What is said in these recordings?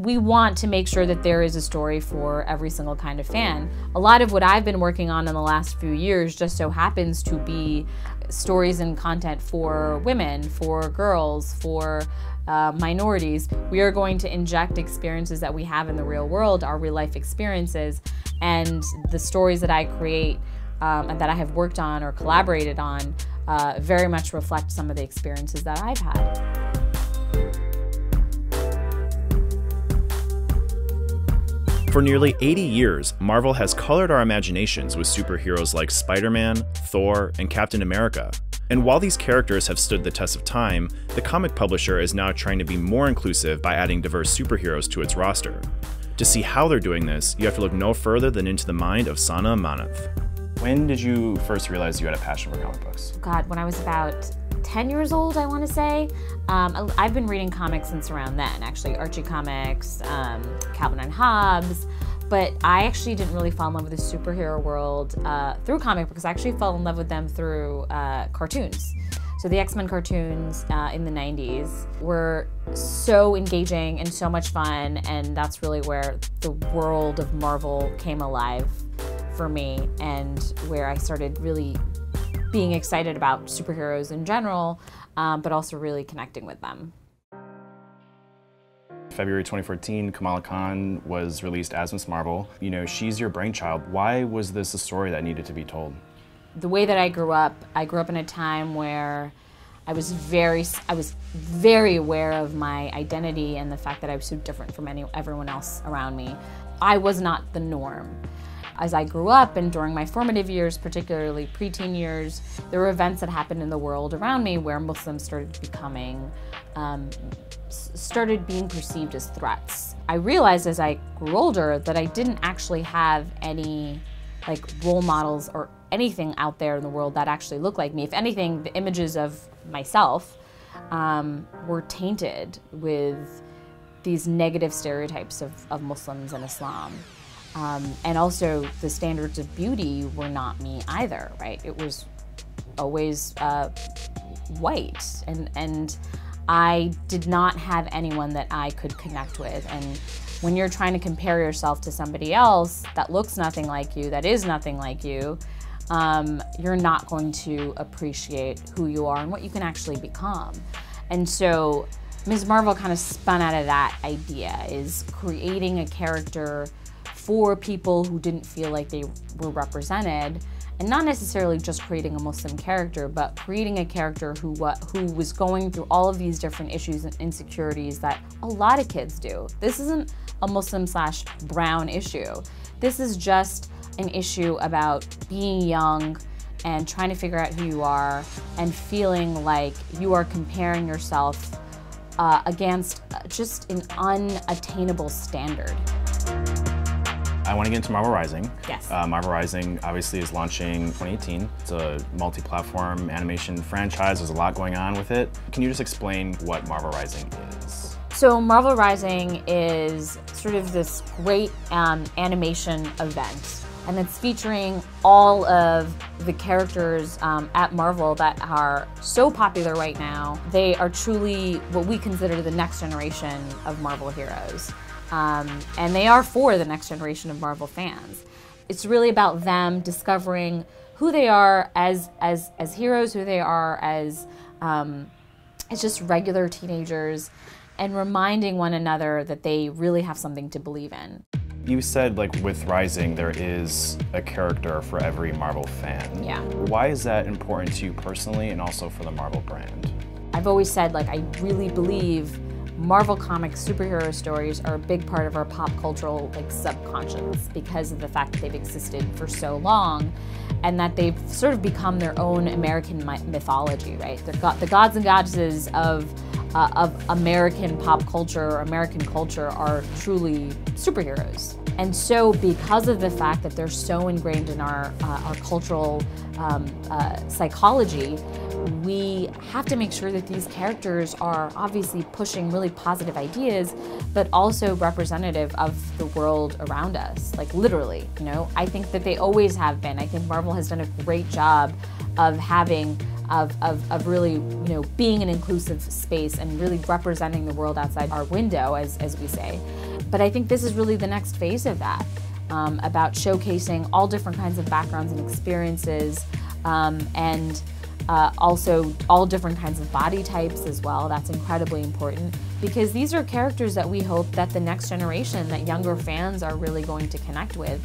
we want to make sure that there is a story for every single kind of fan. A lot of what I've been working on in the last few years just so happens to be stories and content for women, for girls, for minorities. We are going to inject experiences that we have in the real world, our real life experiences, and the stories that I create and that I have worked on or collaborated on very much reflect some of the experiences that I've had. For nearly 80 years, Marvel has colored our imaginations with superheroes like Spider-Man, Thor, and Captain America. And while these characters have stood the test of time, the comic publisher is now trying to be more inclusive by adding diverse superheroes to its roster. To see how they're doing this, you have to look no further than into the mind of Sana Amanat. When did you first realize you had a passion for comic books? God, when I was about 10 years old, I want to say. I've been reading comics since around then, actually. Archie comics, Calvin and Hobbes, but I actually didn't really fall in love with the superhero world through comic books. I actually fell in love with them through cartoons. So the X-Men cartoons in the 90s were so engaging and so much fun, and that's really where the world of Marvel came alive for me, and where I started really being excited about superheroes in general, but also really connecting with them. February 2014, Kamala Khan was released as Ms. Marvel. You know, she's your brainchild. Why was this a story that needed to be told? The way that I grew up in a time where I was very aware of my identity and the fact that I was so different from everyone else around me. I was not the norm. As I grew up and during my formative years, particularly preteen years, there were events that happened in the world around me where Muslims started being perceived as threats. I realized as I grew older that I didn't actually have any role models or anything out there in the world that actually looked like me. If anything, the images of myself were tainted with these negative stereotypes of Muslims and Islam. And also the standards of beauty were not me either, right? It was always white, and I did not have anyone that I could connect with. And when you're trying to compare yourself to somebody else that looks nothing like you, that is nothing like you, you're not going to appreciate who you are and what you can actually become. And so Ms. Marvel kind of spun out of that idea, is creating a character for people who didn't feel like they were represented, and not necessarily just creating a Muslim character, but creating a character who was going through all of these different issues and insecurities that a lot of kids do. This isn't a Muslim/brown issue. This is just an issue about being young and trying to figure out who you are and feeling like you are comparing yourself against just an unattainable standard. I want to get into Marvel Rising. Yes. Marvel Rising obviously is launching 2018. It's a multi-platform animation franchise. There's a lot going on with it. Can you just explain what Marvel Rising is? So Marvel Rising is sort of this great animation event, and it's featuring all of the characters at Marvel that are so popular right now. They are truly what we consider the next generation of Marvel heroes. And they are for the next generation of Marvel fans. It's really about them discovering who they are as heroes, who they are as just regular teenagers, and reminding one another that they really have something to believe in. You said, with Rising, there is a character for every Marvel fan. Yeah. Why is that important to you personally and also for the Marvel brand? I've always said, I really believe Marvel Comics superhero stories are a big part of our pop cultural subconscious because of the fact that they've existed for so long, and that they've sort of become their own American mythology, right? The gods and goddesses of American pop culture, or American culture, are truly superheroes. And so because of the fact that they're so ingrained in our cultural psychology, we have to make sure that these characters are obviously pushing really positive ideas, but also representative of the world around us, literally, I think that they always have been. I think Marvel has done a great job of having of really, being an inclusive space and really representing the world outside our window, as we say. But I think this is really the next phase of that, about showcasing all different kinds of backgrounds and experiences, and also all different kinds of body types as well. That's incredibly important, because these are characters that we hope that the next generation, that younger fans are really going to connect with.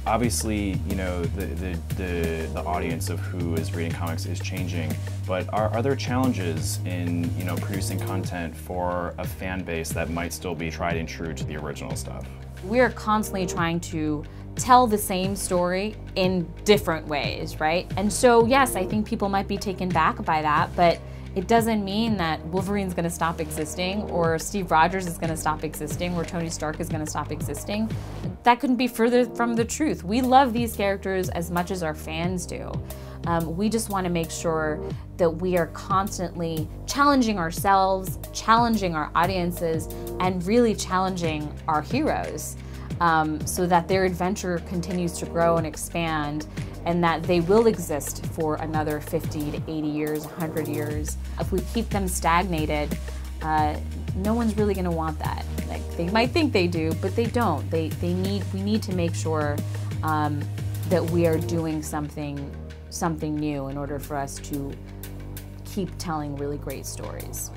Obviously, the audience of who is reading comics is changing, but are there challenges in, producing content for a fan base that might still be tried and true to the original stuff? We're constantly trying to tell the same story in different ways, right? And so, yes, I think people might be taken back by that, but it doesn't mean that Wolverine's gonna stop existing, or Steve Rogers is gonna stop existing, or Tony Stark is gonna stop existing. That couldn't be further from the truth. We love these characters as much as our fans do. We just wanna make sure that we are constantly challenging ourselves, challenging our audiences, and really challenging our heroes, so that their adventure continues to grow and expand, and that they will exist for another 50 to 80 years, 100 years. If we keep them stagnated, no one's really gonna want that. Like, they might think they do, but they don't. We need to make sure that we are doing something new in order for us to keep telling really great stories.